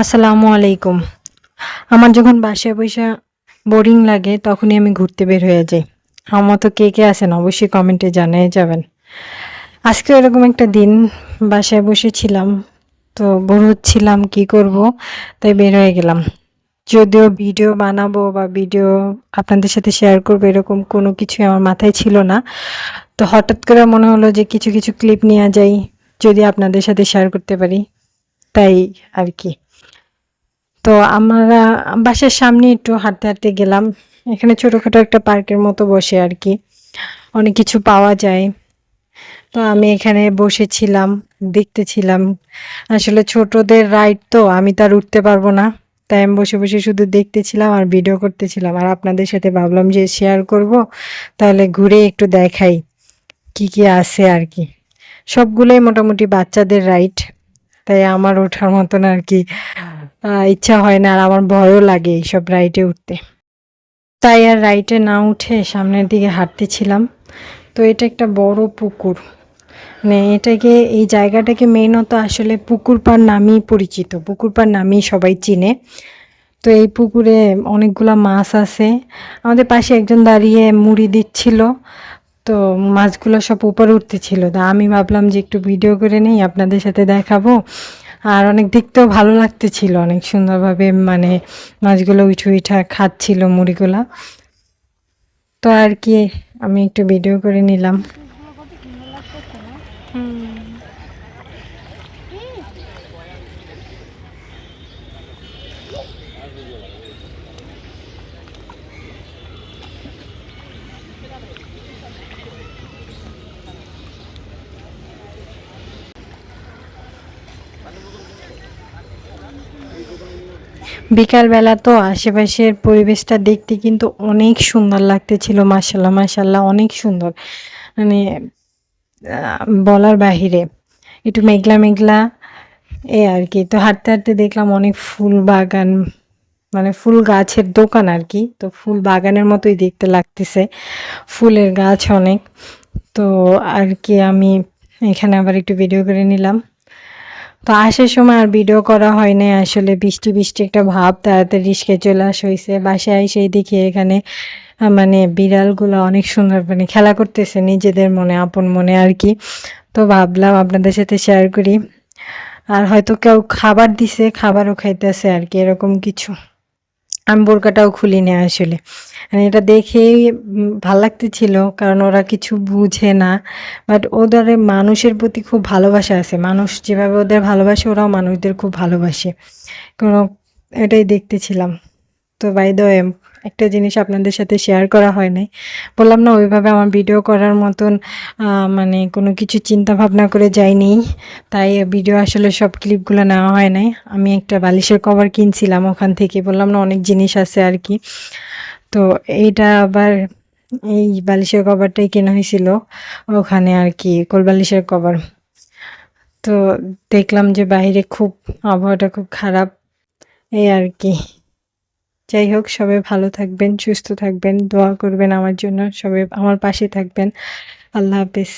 আসসালামু আলাইকুম। আমার যখন বাসায় বইসা বোরিং লাগে তখনই আমি ঘুরতে বের হয়ে যাই। আমার মতো কে আছেন অবশ্যই কমেন্টে জানিয়ে যাবেন। আজকে এরকম একটা দিন বাসায় বসেছিলাম। তো বোর হচ্ছিলাম কি করব? তাই বের হয়ে গেলাম। যদিও ভিডিও বানাবো বা ভিডিও আপনাদের সাথে শেয়ার করব এরকম কোনো কিছুই আমার মাথায় ছিল না। তো হঠাৎ করে মনে হলো যে কিছু ক্লিপ নেয়া যাই। যদি আপনাদের সাথে শেয়ার করতে পারি। তাই আরকি। তো আমরা বাসার সামনে একটু হাঁটতে গেলাম। এখানে ছোটখাটো একটা পার্কের মতো বসে আরকি। অনেক কিছু পাওয়া যায়। তো আমি এখানে বসেছিলাম, দেখতেছিলাম। আসলে ছোটদের রাইড তো আমি তো আর উঠতে পারবো না। তাই আমি বসে শুধু দেখতেছিলাম আর ভিডিও করতেছিলাম। আর আপনাদের সাথে ভাবলাম যে শেয়ার করব। তাহলে ঘুরে একটু দেখাই কি আছে আরকি। সবগুলোই মোটামুটি বাচ্চাদের রাইড। তাই আমার ওঠার মতন আরকি ইচ্ছা হয় না আর আমার ভয়ও লাগে এইসব রাইডে উঠতে। তাই আর রাইডে না উঠে সামনের দিকে হাঁটতেছিলাম। তো এটা একটা বড় পুকুর। মানে এই জায়গাটাকে মেইনত আসলে পুকুর পাড় নামেই পরিচিত। পুকুর পাড় নামেই সবাই চিনে। তো এই পুকুরে অনেকগুলা মাছ আছে। আমাদের পাশে একজন দাঁড়িয়ে মুড়ি দিচ্ছিল। তো মাছগুলো সব উপরে উঠতেছিল। তা আমি ভাবলাম যে একটু ভিডিও করে নেই আপনাদের সাথে দেখাবো। আর অনেক দেখতেও ভালো লাগতেছিল। অনেক সুন্দরভাবে মানে মাছগুলো উইঠা খাচ্ছিল মুড়িগুলা। তো আর কি আমি একটু ভিডিও করে নিলাম। বিকালবেলা তো আশেপাশের পরিবেশটা দেখতে কিন্তু অনেক সুন্দর লাগতেছিল। মাশাআল্লাহ অনেক সুন্দর। মানে বলার বাহিরে। একটু মেঘলা এই আরকি। তো হাঁটতে দেখলাম অনেক ফুল বাগান, মানে ফুল গাছের দোকান আরকি। তো ফুল বাগানের মতোই দেখতে লাগতেছে। ফুলের গাছ অনেক। তো আরকি আমি এখানে আবার একটু ভিডিও করে নিলাম। তো আসার সময় আর ভিডিও করা হয় নাই আসলে বৃষ্টি একটা ভাব তাড়াতাড়ি রিস্কায় চলে আসা হইছে। বাসায় এসেই দেখি এখানে মানে বিড়ালগুলো অনেক সুন্দর মানে খেলা করতেছে নিজেদের মনে আপন মনে আরকি। তো ভাবলাম আপনাদের সাথে শেয়ার করি। আর হয়তো কেউ খাবার দিছে, খাবারও খাইতেছে আরকি এরকম কিছু। আমি বোরকাটাও খুলিনি আসলে। মানে এটা দেখেই ভাল লাগতেছিল কারণ ওরা কিছু বুঝে না। বাট ওদের মানুষের প্রতি খুব ভালোবাসা আছে। মানুষ যেভাবে ওদের ভালোবাসে ওরাও মানুষদের খুব ভালোবাসে। কোনো এটাই দেখতেছিলাম। তো বাই দ্য ওয়ে একটা জিনিস আপনাদের সাথে শেয়ার করা হয় নাই। বললাম না ওইভাবে আমার ভিডিও করার মতন মানে কোনো কিছু চিন্তা ভাবনা করে যাইনি। তাই ভিডিও আসলে সব ক্লিপগুলো নেওয়া হয় নাই। আমি একটা বালিশের কভার কিনছিলাম ওখান থেকে। বললাম না অনেক জিনিস আছে আরকি। তো এইটা আবার এই বালিশের কভারটাই কেনা হয়েছিল ওখানে আরকি কোলবালিশের কভার। তো দেখলাম যে বাহিরে খুব আবহাওয়াটা খুব খারাপ এই আরকি। যাই হোক সবাই ভালো থাকবেন, সুস্থ থাকবেন, দোয়া করবেন আমার জন্য। সবাই আমার পাশে থাকবেন। আল্লাহ হাফেজ।